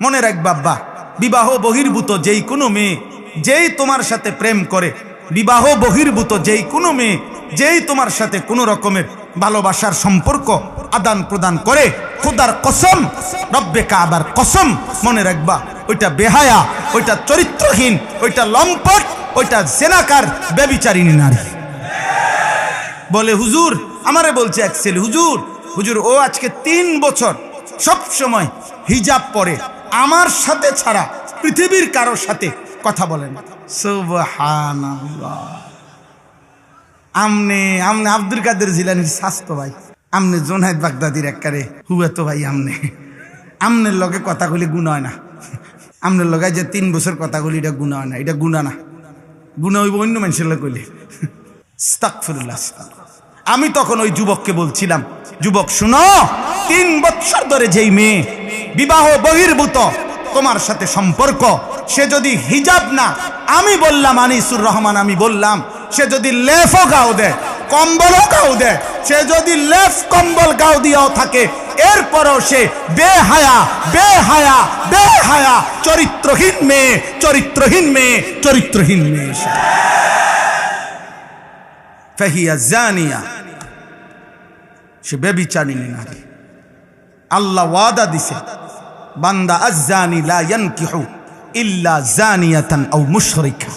মনে রাখবা আব্বা, বিবাহ বহির্ভূত যেই কোনো মেয়ে যেই তোমার সাথে প্রেম করে, বিবাহ বহির্ভূত যেই কোনো মেয়ে যেই তোমার সাথে কোনো রকমের ভালোবাসার সম্পর্ক আদান প্রদান করে, খোদার কসম, রব্বে কাবার কসম, মনে রাখবা ওইটা বেহায়া, ওইটা চরিত্রহীন, ওইটা লম্পট, ওইটা জেনাকার, ব্যভিচারিণী নারী। বলে হুজুর, আমারে বলছে এক ছেলে, হুজুর ও আজকে 3 বছর সব সময় হিজাব পরে, আমার সাথে ছাড়া পৃথিবীর কারোর সাথে কথা বলেন। সুবহানাল্লাহ। আমনে আব্দুল কাদের জিলানীর স্বাস্থ্য ভাই, আমনে জোনায়েদ বাগদাদির একবারে হুয়াতো ভাই, আমনের লগে কথাগুলি গুণ হয় না। আমনের লগে যে 3 বছর কথাগুলি, এটা গুণ হয় না, এটা গুণা না, গুণা হইব অন্য মানুষের লগে কইলে। আস্তাগফিরুল্লাহ। আমি তখন ওই যুবককে বলছিলাম, যুবক শুনো, 3 বছর ধরে যেই মেয়ে বিবাহ বহির্ভূত তোমার সাথে সম্পর্ক, সে যদি হিজাব না, আমি বললাম আনিসুর রহমান, আমি বললাম সে যদি লেফও গাও দেয়, কম্বলও গাও দেয়, সে যদি লেফ কম্বল গাও দিয়েও থাকে, এরপরও সে বেহায়া বেহায়া বেহায়া চরিত্রহীন মেয়ে, চরিত্রহীন মেয়ে, চরিত্রহীন মেয়ে। ফাহিয়া জানিয়া, সে ব্যভিচারিণী নারী। আল্লাহ ওয়াদা দিছে, বান্দা আয-জানি লা ইয়ানকিহু ইল্লা জানিয়াতান আও মুশরিকা।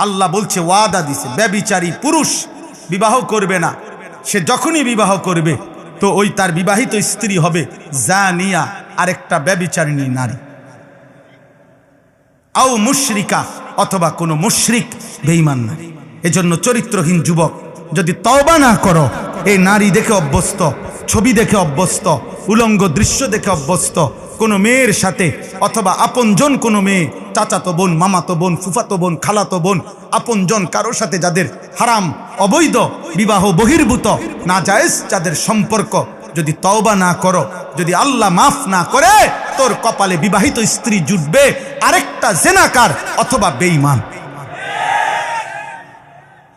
আল্লাহ বলছে, ওয়াদা দিছে, ব্যভিচারী পুরুষ বিবাহ করবে না। সে যখনই বিবাহ করবে তো ওই তার বিবাহিত স্ত্রী হবে জানিয়া, আরেকটা ব্যভিচারিণী নারী, আও মুশরিকা, অথবা কোনো মুশরিক বেঈমান নারী। এজন্য চরিত্রহীন যুবক যদি তওবা না করো, এই নারী দেখে অভ্যস্ত, ছবি দেখে অভ্যস্ত, উলঙ্গ দৃশ্য দেখে অভ্যস্ত কোনো মেয়ের সাথে, অথবা আপনজন কোনো মেয়ে, চাচাতো বোন, মামাতো বোন, ফুফাতো বোন, খালাতো বোন, আপনজন কারোর সাথে যাদের হারাম, অবৈধ, বিবাহ বহির্ভূত, নাজায়েজ যাদের সম্পর্ক, যদি তওবা না করো, যদি আল্লাহ মাফ না করে, তোর কপালে বিবাহিত স্ত্রী জুটবে আরেকটা জেনাকার অথবা বেঈমান।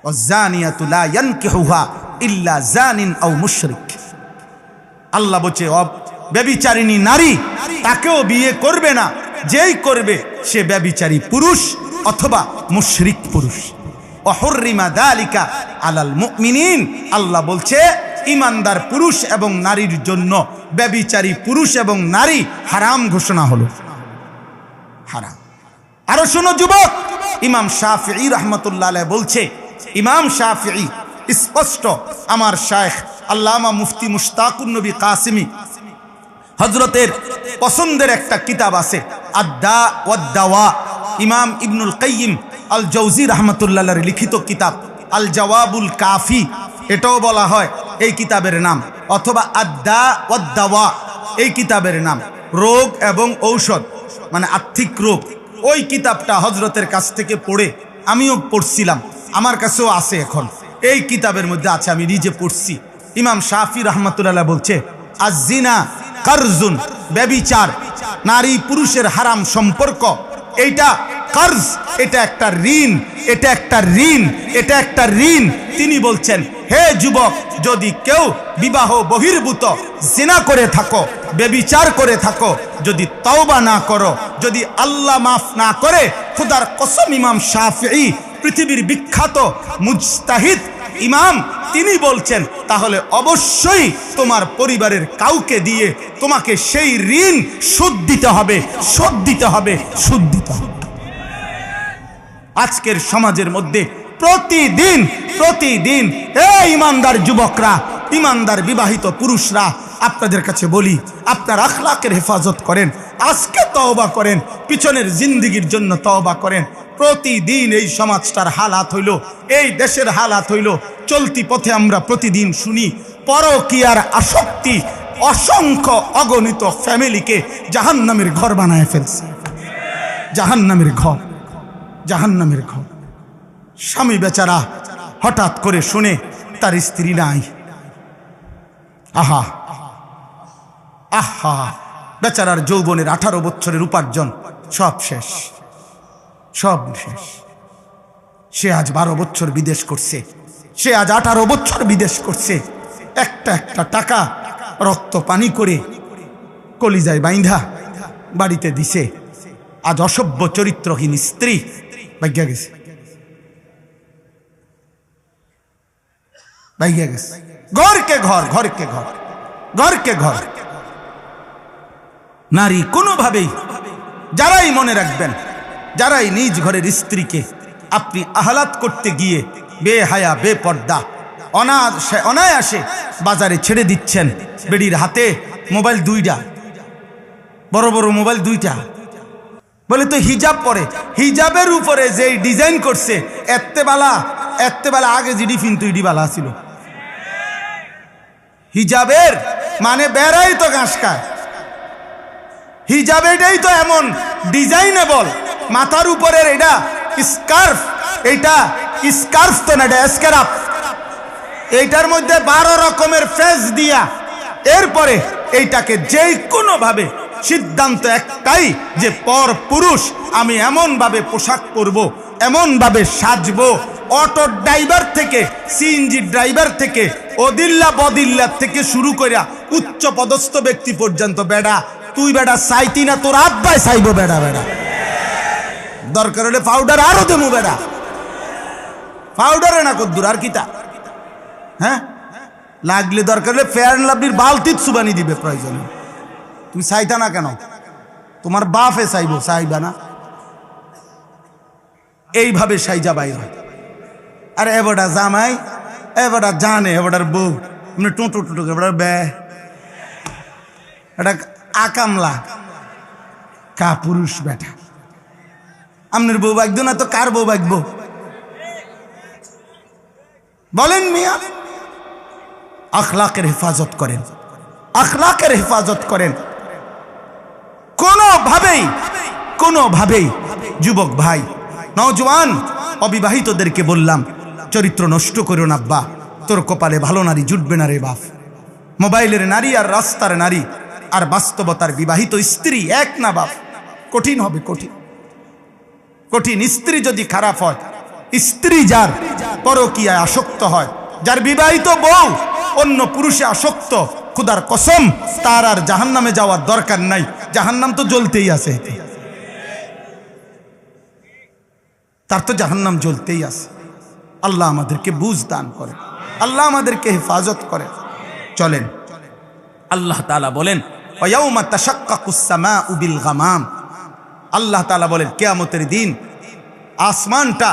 ওয়াজ-জানিয়াতু লা ইয়ানকিহুহা ইল্লা জানিন আও মুশরিক। আল্লাহ বলছে, ব্যভিচারিণী নারী তাকেও বিয়ে করবে না, যেই করবে সে ব্যভিচারী পুরুষ অথবা মুশরিক পুরুষ। ওয়াহুররিমা যালিকা আলাল মুমিনিন। আল্লাহ বলছে, ঈমানদার পুরুষ এবং নারীর জন্য ব্যভিচারী পুরুষ এবং নারী হারাম ঘোষণা হলো, হারাম। আরো শোনো যুবক, ইমাম শাফিঈ রাহমাতুল্লাহ আলাইহি বলছে, ইমাম শাফিঈ স্পষ্ট, আমার শায়েখ আল্লামা মুফতি মুশতাকুন নবী কাসিমি হযরতের পছন্দের একটা কিতাব আছে, আদ-দা ওয়াদ-দাওয়া, ইমাম ইবনুল কাইয়িম আল জাওজি রাহমাতুল্লাহ আলাইহির লিখিত কিতাব আল জওয়াবুল কাফি, এটাও বলা হয় এই কিতাবের নাম, অথবা আদ-দা ওয়াদ-দাওয়া এই কিতাবের নাম, রোগ এবং ঔষধ, মানে আর্থিক রোগ। ওই কিতাবটা হযরতের কাছ থেকে পড়ে আমিও পড়ছিলাম, আমার কাছেও আছে, এখন এই কিতাবের মধ্যে আছে, আমি নিজে পড়ছি। ইমাম শাফি রাহমাতুল্লাহ বলছে, আজ-জিনা কারজুন, ব্যভিচার, নারী পুরুষের হারাম সম্পর্ক, এইটা কার্জ, এটা একটা ঋণ, এটা একটা ঋণ, এটা একটা ঋণ। তিনি বলছেন, হে যুবক, যদি কেউ বিবাহ বহির্ভূত জিনা করে থাকো, ব্যভিচার করে থাকো, যদি তওবা না করো, যদি আল্লাহ মাফ না করে, খোদার কসম, ইমাম শাফিঈ পৃথিবীর বিখ্যাত মুজতাহিদ ইমাম, তিনি বলছেন, তাহলে অবশ্যই তোমার পরিবারের কাউকে দিয়ে তোমাকে সেই ঋণ শোধ দিতে হবে, শোধ দিতে হবে, শোধ দিতে হবে। আজকের সমাজের মধ্যে প্রতিদিন প্রতিদিন এই ইমানদার যুবকরা, ইমানদার বিবাহিত পুরুষরা, আপনাদের কাছে বলি, আপনার আখলাকের হেফাজত করেন, আজকে তওবা করেন, পিছনের জিন্দেগির জন্য তওবা করেন। প্রতিদিন এই সমাজটার হালাত হইল, এই দেশের হালাত হইল, চলতি পথে আমরা প্রতিদিন শুনি পরকীয়ার আসক্তি অসংখ্য অগণিত ফ্যামিলিকে জাহান্নামের ঘর বানায় ফেলছে, জাহান্নামের ঘর, জাহান্নামের ঘর। স্বামী বেচারা হঠাৎ করে শুনে তার স্ত্রী নাই, আহা আহা, বেচারার যৌবনের 18 বছরের উপার্জন সব শেষ, সব শেষ। সে আজ 12 বছর বিদেশ করছে, সে আজ 18 বছর বিদেশ করছে, একটা একটা টাকা রক্ত পানি করে কলিজায় বাইন্ধা বাড়িতে দিছে, আজ অসভ্য চরিত্রহীন স্ত্রী ভাগ্যা গেছে, ভাগ্যা গেছে। ঘরকে ঘর, ঘরকে ঘর, ঘরকে ঘর। নারী কোনোভাবেই, যারাই মনে রাখবেন, যারাই নিজ ঘরের স্ত্রীকে আপনি আহ্লাদ করতে গিয়ে বেহায়া বেপর্দা অনায়াসে বাজারে ছেড়ে দিচ্ছেন, বেডির হাতে মোবাইল দুইটা, বড় বড় মোবাইল দুইটা, বলে তো হিজাব পরে, হিজাবের উপরে যে ডিজাইন করছে এত্তেবালা আগে জিডি ফিন্তু ইডি বালা ছিল। হিজাবের মানে বেড়াই তো ঘাস খায়, হিজাব এটাই তো এমন ডিজাইনেবল, মাথার উপরের এটা স্কার্ফ, এইটা স্কার্ফ তো না, এটা স্কার্ফ, এইটার মধ্যে 12 রকমের ফেস দিয়া, এরপরে এইটাকে যেই কোনো ভাবে সিদ্ধান্ত একটাই যে পর পুরুষ আমি এমন ভাবে পোশাক পরবো, এমন ভাবে সাজবো, অটো ড্রাইভার থেকে সিএনজি ড্রাইভার থেকে অদিল্লা বদিল্লা থেকে শুরু করে উচ্চ পদস্থ ব্যক্তি পর্যন্ত, বেড়া তুই বেড়া চাইতি না, তোর আব্বাই চাইবো, বেড়া বেড়া দরকার হলে পাউডার আরো দেবো, বেড়া পাউডারে না কদ্দুর আর কিতা, হ্যাঁ লাগলে দরকার হলে ফেয়ার লাভলির বালতিত সুবানি দিবে প্রয়োজনে, তুমি চাইতা না কেন? তোমার বাপে চাইবো, চাইবা না? এইভাবে সাইজা বাইর হয়। আর এবারটা জামাই, এবারটা জানে, এবারটার বউ মানে টোটো টোটো, এবার বে এটা আকামলা কা পুরুষ বেটা, আপনার বউ বাগতো না তো কার বউ বাগবো বলেন? মিয়া আখলাকের হেফাজত করেন, আখলাকের হেফাজত করেন। কোনোভাবেই যুবক ভাই, নওজওয়ান অবিবাহিতদেরকে বললাম, চরিত্র নষ্ট করো না আব্বা, তোর কপালে ভালো নারী জুটবে না রে বাপ। মোবাইলের নারী আর রাস্তার নারী আর বাস্তবতার বিবাহিত স্ত্রী এক না বাপ, কঠিন হবে, কঠিন কঠিন। স্ত্রী যদি খারাপ হয়, স্ত্রী যার পরকীয়ায় আসক্ত হয়, যার বিবাহিত বউ অন্য পুরুষে আসক্ত, খুদার কসম তার আর জাহান্নামে যাওয়ার দরকার নাই, জাহান্নাম তো জ্বলতেই আছে, তার তো জাহান্নাম জ্বলতেই আছে। আল্লাহ আমাদেরকে বুঝ দান করে, আল্লাহ আমাদেরকে হেফাজত করে। চলেন, আল্লাহ তাআলা বলেন ওয়ায়াউমা তাশাক্কাকুস সামাউ বিল গামাম, আল্লাহ তাআলা বলেন কিয়ামতের দিন আসমানটা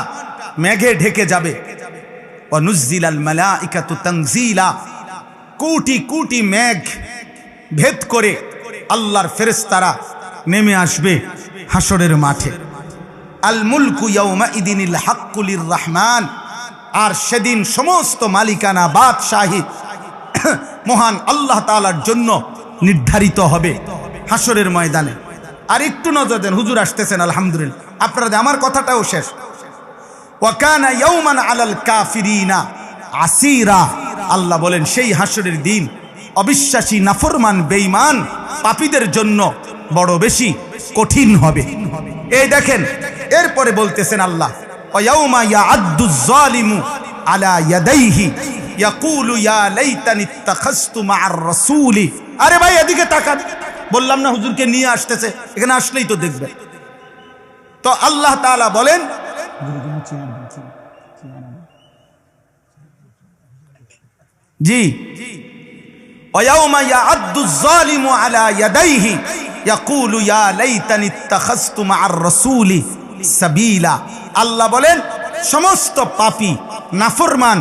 মেঘে ঢেকে যাবে। ওয়া নুজ্জিলাল মালাইকাতু তানজিলা, কোটি কোটি মেঘ ভেদ করে আল্লাহর ফেরেশতারা নেমে আসবে হাসরের মাঠে। আল মুলকু ইয়াউমা ইদিনিল হাক্কু লির রহমান, আর সেদিন সমস্ত মালিকানা বাদশাহী মহান আল্লাহ তাআলার জন্য নির্ধারিত হবে হাসরের ময়দানে। আর একটু নজর দেন, হুজুর আসতেছেন আলহামদুলিল্লাহ, আপনারা আমার কথাটাও শেষ। ওয়া কানা ইয়াউমান আলাল কাফিরিনা আসিরা, আল্লাহ বলেন সেই হাসরের দিন অবিশ্বাসী নাফরমান বেঈমান পাপীদের জন্য বড় বেশি কঠিন হবে। এই দেখেন, এরপরে বলতেছেন আল্লাহ ওয়ায়াউমা ইয়াআদ্দুজ জালিমু আলা ইয়াদাইহি ইয়াকুলু ইয়া লাইতানি ইত্তাখাযতু মা'আর রাসূলি। আরে ভাই এদিকে তাকান, বললাম না হুজুরকে নিয়ে আসতেছে, এখানে আসলেই তো দেখবে। তো আল্লাহ তাআলা বলেন, জি ওয়ায়াউমা ইয়াআদ্দুজ জালিমু আলা ইয়াদাইহি ইয়াকুলু ইয়া লাইতানি ইত্তাখাযতু মা'আর রাসূলি সাবিলা। আল্লাহ বলেন সমস্ত পাপী নাফরমান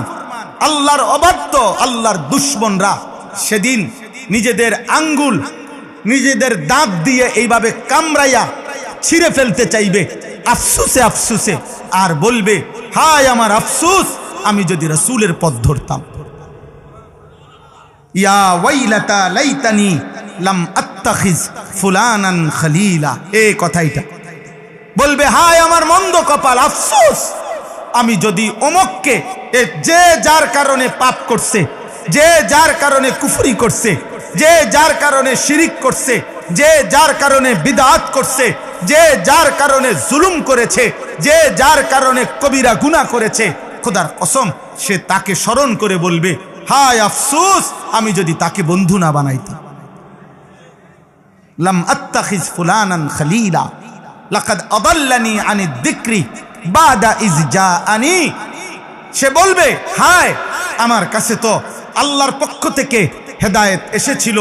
আল্লাহর অবাধ্য আল্লাহর দুশমনরা সেদিন নিজেদের আঙ্গুল নিজেদের দাঁত দিয়ে এইভাবে কামড়াইয়া ছিঁড়ে ফেলতে চাইবে আফসোসে আফসোসে, আর বলবে হায় আমার আফসোস, আমি যদি রাসূলের পথ ধরতাম। ইয়া ওয়াইলাতা লাইতানি লাম আত্তাখিজ ফুলানান খলিলা, এই কথাইটা বলবে হায় আমার মন্দ কপাল, আফসোস আমি যদি অমুককে, যে যার কারণে পাপ করছে, যে যার কারণে কুফরি করছে, যে যার কারণে শিরিক করছে, যে যার কারণে বিদআত করছে, যে যার কারণে জুলুম করেছে, যে যার কারণে কবিরা গুনাহ করেছে, খোদার কসম সে তাকে স্মরণ করে বলবে হায় আফসোস আমি যদি তাকে বন্ধু না বানাইতাম। লাম আত্তাখিজ ফুলানান খলিলা লাকাদ আদাল্লানি আনিদ যিকরি বাদা ইজ জাআনি। সে বলবে, হায় আমার কাছে তো আল্লাহর পক্ষ থেকে হেদায়েত এসেছিল,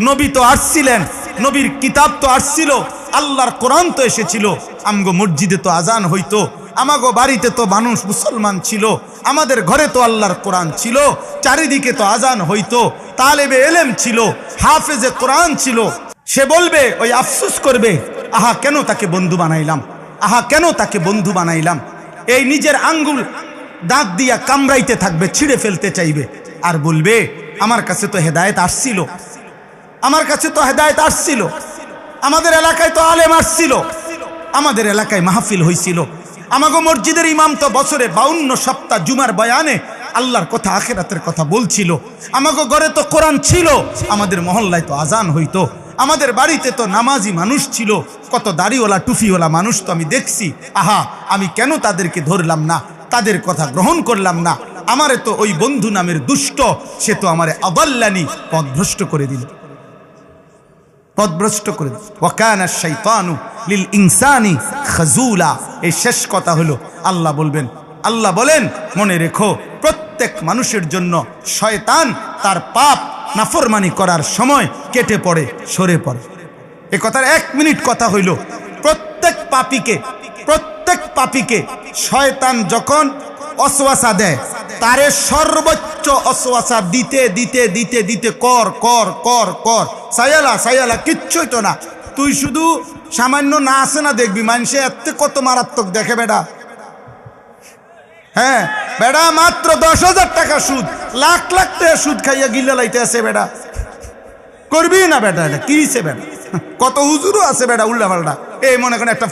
নবী তো আসছিলেন, নবীর কিতাব তো আসছিল, আল্লাহর কোরআন তো এসেছিল, আমগো মসজিদে তো আজান হইতো, আমাগো বাড়িতে তো মানুষ মুসলমান ছিল, আমাদের ঘরে তো আল্লাহর কোরআন ছিল, চারিদিকে তো আজান হইতো, তালেবে এলেম ছিল, হাফেজে কোরআন ছিল। সে বলবে, ওই আফসোস করবে, আহা কেন তাকে বন্ধু বানাইলাম, আহা কেন তাকে বন্ধু বানাইলাম। এই নিজের আঙ্গুল দাঁত দিয়া কামড়াইতে থাকবে, ছিঁড়ে ফেলতে চাইবে, আর বলবে আমার কাছে তো হেদায়েত আসছিল, আমার কাছে তো হেদায়েত আসছিল, আমাদের এলাকায় তো আলেম আসছিল, আমাদের এলাকায় মাহফিল হইছিল, আমাগো মসজিদের ইমাম তো বছরে 52 সপ্তাহ জুমার বয়ানে আল্লাহর কথা আখিরাতের কথা বলছিল, আমাগো ঘরে তো কোরআন ছিল, আমাদের মহল্লায় তো আজান হইতো, আমাদের বাড়িতে তো নামাজি মানুষ ছিল, কত দাড়িওয়ালা টুফিওয়ালা মানুষ তো আমি দেখছি, আহা আমি কেন তাদেরকে ধরলাম না, তাদের কথা গ্রহণ করলাম না। আমারে তো ওই বন্ধু নামের দুষ্ট, সে তো আমারে আদাল্লানি, পথভ্রষ্ট করে দিল, পথভ্রষ্ট করে দিল। ওয়াকানা শাইতানু লিল ইনসানি খাজুলা। এই শেষ কথা হলো আল্লাহ বলবেন, আল্লাহ বলেন মনে রেখো প্রত্যেক মানুষের জন্য শয়তান তার পাপ নাফরমানি করার সময় কেটে পড়ে, সরে পড়ে। এ কথার 1 মিনিট কথা হইল, প্রত্যেক পাপীকে শয়তান যখন অসওয়াসা দেয়, তারে সর্বোচ্চ অসওয়াসা দিতে দিতে দিতে দিতে কর কর কর কর, সায়ালা কিচ্ছুই তো না, তুই শুধু সামান্য না আসে না দেখবি, মানুষে এত কত মারাত্মক দেখে বেটা। হ্যাঁ বেটা, মাত্র 10,000 টাকা সুদ, লাখ লাখ টাকা সুদ খাইয়া গিল্লা লাইতে আছে বেটা, করবি না বেটা, এটা কিছে বেটা, কত হুজুরও আছে বেটা উল্টা পাল্টা, এই মনে করেন একটা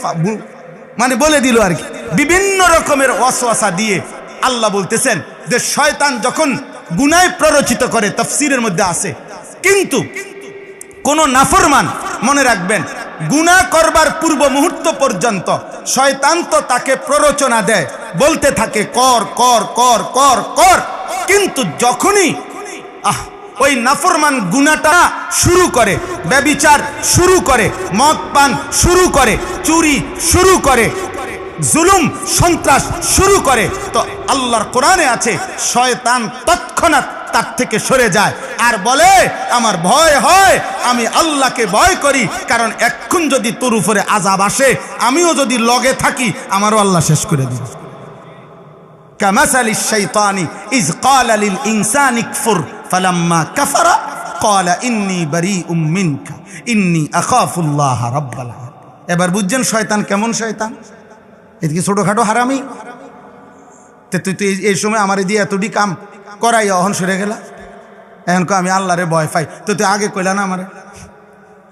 মানে বলে দিল আর কি, বিভিন্ন রকমের ওয়াসওয়াসা দিয়ে। আল্লাহ বলতেছেন যে শয়তান যখন গুনায় প্ররোচিত করে, তাফসীরের মধ্যে আছে, কিন্তু কোন নাফরমান মনে রাখবেন গুনাহ করবার পূর্ব মুহূর্ত পর্যন্ত শয়তান তো তাকে প্ররোচনা দেয়, বলতে থাকে কর কর কর কর কর, কিন্তু যখনই ওই নাফরমান গুনাহটা শুরু করে, ব্যভিচার শুরু করে, মদ পান শুরু করে, চুরি শুরু করে, জুলুম সন্ত্রাস শুরু করে, তো আল্লাহর কোরআনে আছে শয়তান তৎক্ষণাৎ তার থেকে সরে যায় আর বলে আমার ভয় হয়, আমি আল্লাহকে ভয় করি, কারণ এখন যদি তোর উপরে আযাব আসে, আমিও যদি লগে থাকি, আমারও আল্লাহ শেষ করে দিবে। কামাসালিশ শাইতানি ইজ ক্বালা লিল ইনসানি কফুর ফালাম্মা কাফারা ক্বালা ইন্নী বারীউম মিনকা ইন্নী আখাফুল্লাহ রাব্বাল আলামিন। এবার বুঝছেন শয়তান কেমন শয়তান? এদিকে ছোটখাটো হারামি, তুই তো এই সময় আমার দিয়ে এতটি কাম করাই অহন সরে গেলা, এখন আমি আল্লাহরে ভয় পাই, তো তুই আগে কইলা না আমারে,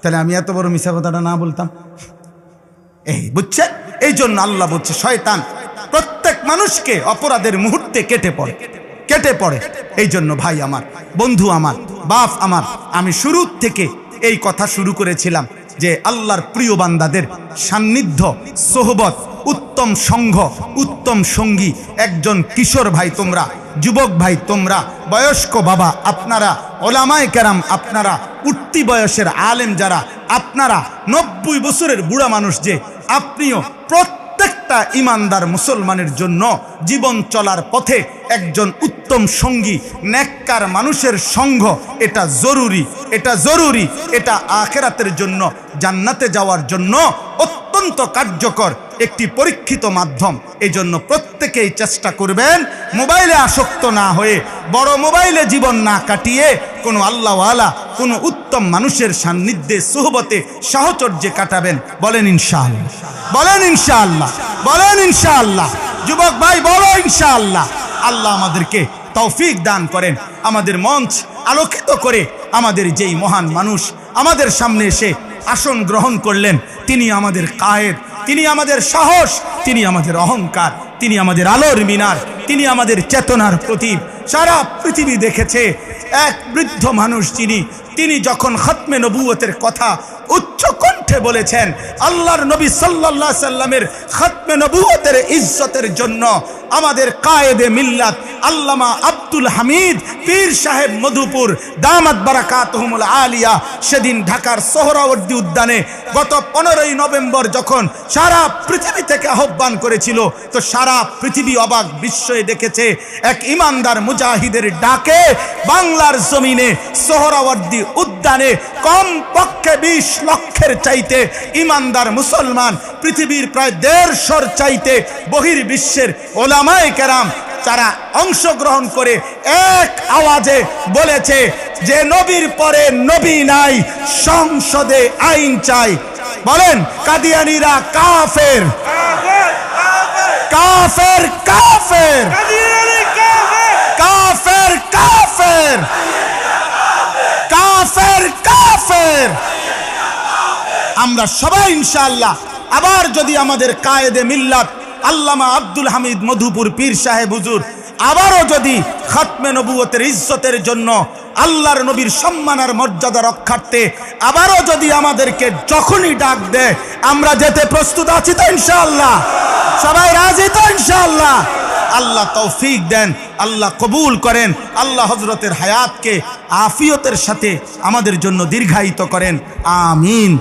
তাহলে আমি এত বড় মিছা কথাটা না বলতাম। এই বুঝছেন, এই জন্য আল্লাহ বলছে শয়তান প্রত্যেক মানুষকে অপরাধের মুহূর্তে কেটে পড়ে। এই জন্য ভাই আমার, বন্ধু আমার, বাপ আমার, আমি শুরু থেকে এই কথা শুরু করেছিলাম যে আল্লাহর প্রিয় বান্দাদের সান্নিধ্য, সোহবত, উত্তম সংঘ, উত্তম সঙ্গী, একজন কিশোর ভাই তোমরা, যুবক ভাই তোমরা, বয়স্ক বাবা আপনারা, ওলামায়ে কেরাম আপনারা, উঠতি বয়সের আলেম যারা আপনারা, 90 বছরের বুড়া মানুষ যে আপনিও, প্রত্যেকটা ইমানদার মুসলমানের জন্য জীবন চলার পথে একজন উত্তম সঙ্গী, নেককার মানুষের সঙ্গ এটা জরুরি, এটা আখিরাতের জন্য, জান্নাতে যাওয়ার জন্য অত্যন্ত কার্যকর একটি পরীক্ষিত মাধ্যম। এই জন্য প্রত্যেকেই চেষ্টা করবেন মোবাইলে আসক্ত না হয়ে, বড় মোবাইলে জীবন না কাটিয়ে কোনো আল্লাহওয়ালা, কোনো উত্তম মানুষের সান্নিধ্যে, সুহবতে, সাহচর্যে কাটাবেন। বলেন ইনশাআল্লাহ, বলেন ইনশাআল্লাহ, বলেন ইনশাআল্লাহ। যুবক ভাই বলো ইনশাআল্লাহ। আল্লাহ আমাদেরকে তৌফিক দান করেন, আমাদের মঞ্চ আলোকিত করে আমাদের যেই মহান মানুষ আমাদের সামনে এসে আসন গ্রহণ করলেন, তিনি আমাদের কায়েদ, তিনি আমাদের সাহস, তিনি আমাদের অহংকার, তিনি আমাদের আলোর মিনার, তিনি আমাদের চেতনার প্রতীক। সারা পৃথিবী দেখেছে এক বৃদ্ধ মানুষ তিনি যখন খতমে নবুয়তের কথা উচ্চ কণ্ঠে বলেছেন, আল্লাহর নবী সাল্লাল্লাহু আলাইহি সাল্লামের খতমে নবুয়তের ইজ্জতের জন্য আমাদের কায়েদে মিল্লাত আল্লামা আব্দুল হামিদ পীর সাহেব মধুপুর দামাত বারাকাতুহুমুল আলিয়া সেদিন ঢাকার সোহরাওয়ার্দী উদ্যানে গত 15ই নভেম্বর যখন সারা পৃথিবী থেকে আহ্বান করেছিল, তো সারা পৃথিবী অবাক বিস্ময়ে দেখেছে এক ইমানদার মুজাহিদের ডাকে বাংলার জমিনে সোহরাওয়ার্দী উদ্যানে কমপক্ষে 20 লক্ষের চাইতে ইমানদার মুসলমান, পৃথিবীর প্রায় 150 চাইতে বহির্বিশ্বের ওলামায়ে কেরাম যারা অংশগ্রহণ করে এক আওয়াজে বলেছে যে নবীর পরে নবী নাই, সংসদে আইন চাই। বলেন কাদিয়ানীরা কাফের, কাফের, কাফের, কাফের, কাফের, কাফের, কাফের। আমরা সবাই ইনশাআল্লাহ আবার যদি আমাদের কায়েদে মিল্লাত আল্লামা আব্দুল হামিদ মধুপুর পীর সাহেব হুজুর আবারও যদি খাতমে নবুয়তের ইজ্জতের জন্য আল্লাহর নবীর সম্মান আর মর্যাদা রক্ষার্থে আবারও যদি আমাদেরকে যখনই ডাক দেয় আমরা যেতে প্রস্তুত আছি তো ইনশাআল্লাহ? সবাই রাজি তো ইনশাআল্লাহ? আল্লাহ তৌফিক দেন, আল্লাহ কবুল করেন, আল্লাহ হযরতের হায়াতকে আফিয়তের সাথে আমাদের জন্য দীর্ঘায়িত করেন, আমিন।